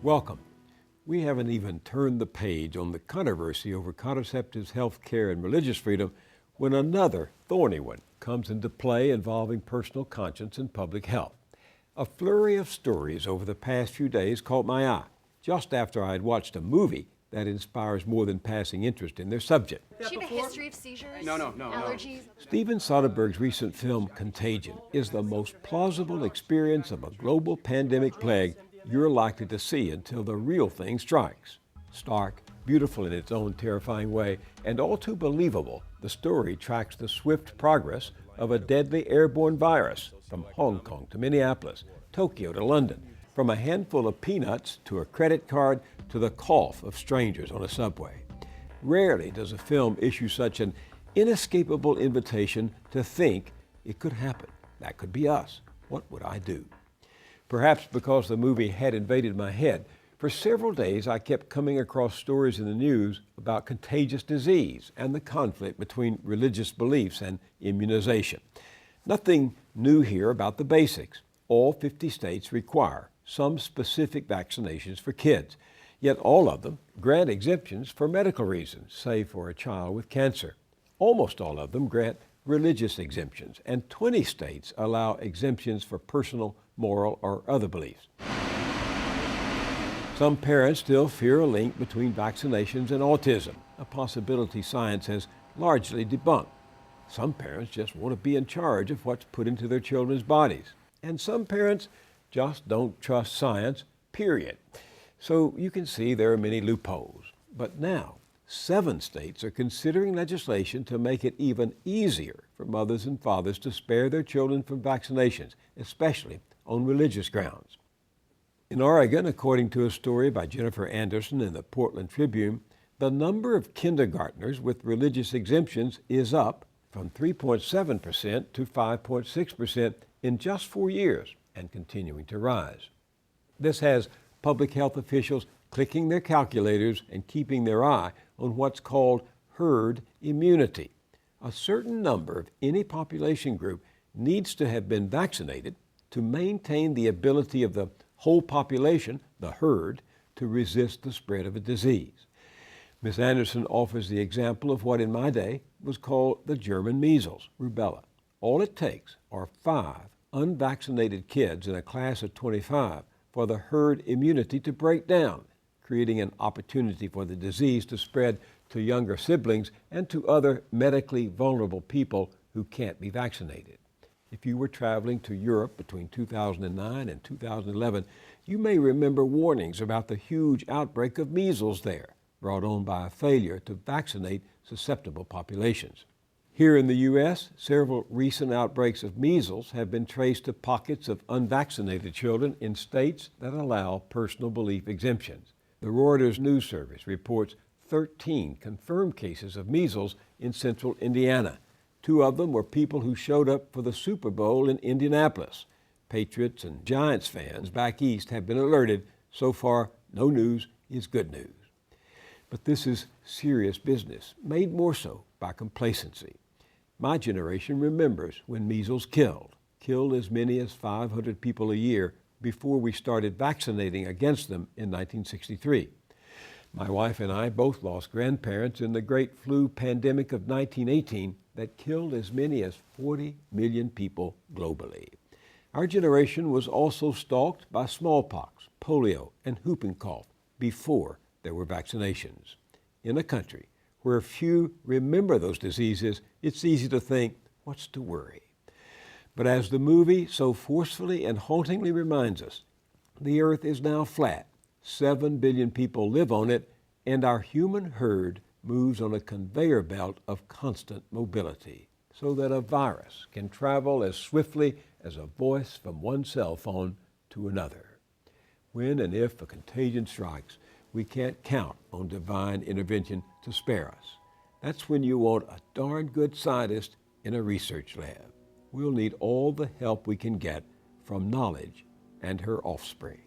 Welcome. We haven't even turned the page on the controversy over contraceptives, health care, and religious freedom when another thorny one comes into play involving personal conscience and public health. A flurry of stories over the past few days caught my eye, just after I had watched a movie that inspires more than passing interest in their subject. Does she have a history of seizures? No. Allergies? Steven Soderbergh's recent film, Contagion, is the most plausible experience of a global pandemic plague you're likely to see until the real thing strikes. Stark, beautiful in its own terrifying way, and all too believable, the story tracks the swift progress of a deadly airborne virus from Hong Kong to Minneapolis, Tokyo to London, from a handful of peanuts to a credit card to the cough of strangers on a subway. Rarely does a film issue such an inescapable invitation to think it could happen. That could be us. What would I do? Perhaps because the movie had invaded my head, for several days I kept coming across stories in the news about contagious disease and the conflict between religious beliefs and immunization. Nothing new here about the basics. All 50 states require some specific vaccinations for kids, yet all of them grant exemptions for medical reasons, say for a child with cancer. Almost all of them grant religious exemptions, and 20 states allow exemptions for personal, moral, or other beliefs. Some parents still fear a link between vaccinations and autism, a possibility science has largely debunked. Some parents just want to be in charge of what's put into their children's bodies. And some parents just don't trust science, period. So you can see there are many loopholes. But now, 7 states are considering legislation to make it even easier for mothers and fathers to spare their children from vaccinations, especially on religious grounds. In Oregon, according to a story by Jennifer Anderson in the Portland Tribune, the number of kindergartners with religious exemptions is up from 3.7% to 5.6% in just 4 years and continuing to rise. This has public health officials clicking their calculators and keeping their eye on what's called herd immunity. A certain number of any population group needs to have been vaccinated to maintain the ability of the whole population, the herd, to resist the spread of a disease. Ms. Anderson offers the example of what in my day was called the German measles, rubella. All it takes are 5 unvaccinated kids in a class of 25 for the herd immunity to break down, creating an opportunity for the disease to spread to younger siblings and to other medically vulnerable people who can't be vaccinated. If you were traveling to Europe between 2009 and 2011, you may remember warnings about the huge outbreak of measles there, brought on by a failure to vaccinate susceptible populations. Here in the U.S., several recent outbreaks of measles have been traced to pockets of unvaccinated children in states that allow personal belief exemptions. The Reuters news service reports 13 confirmed cases of measles in central Indiana. 2 of them were people who showed up for the Super Bowl in Indianapolis. Patriots and Giants fans back east have been alerted. So far, no news is good news. But this is serious business, made more so by complacency. My generation remembers when measles killed as many as 500 people a year before we started vaccinating against them in 1963. My wife and I both lost grandparents in the great flu pandemic of 1918 that killed as many as 40 million people globally. Our generation was also stalked by smallpox, polio, and whooping cough before there were vaccinations. In a country where few remember those diseases, it's easy to think, what's to worry? But as the movie so forcefully and hauntingly reminds us, the earth is now flat. 7 billion people live on it, and our human herd moves on a conveyor belt of constant mobility, so that a virus can travel as swiftly as a voice from one cell phone to another. When and if a contagion strikes, we can't count on divine intervention to spare us. That's when you want a darn good scientist in a research lab. We'll need all the help we can get from knowledge and her offspring.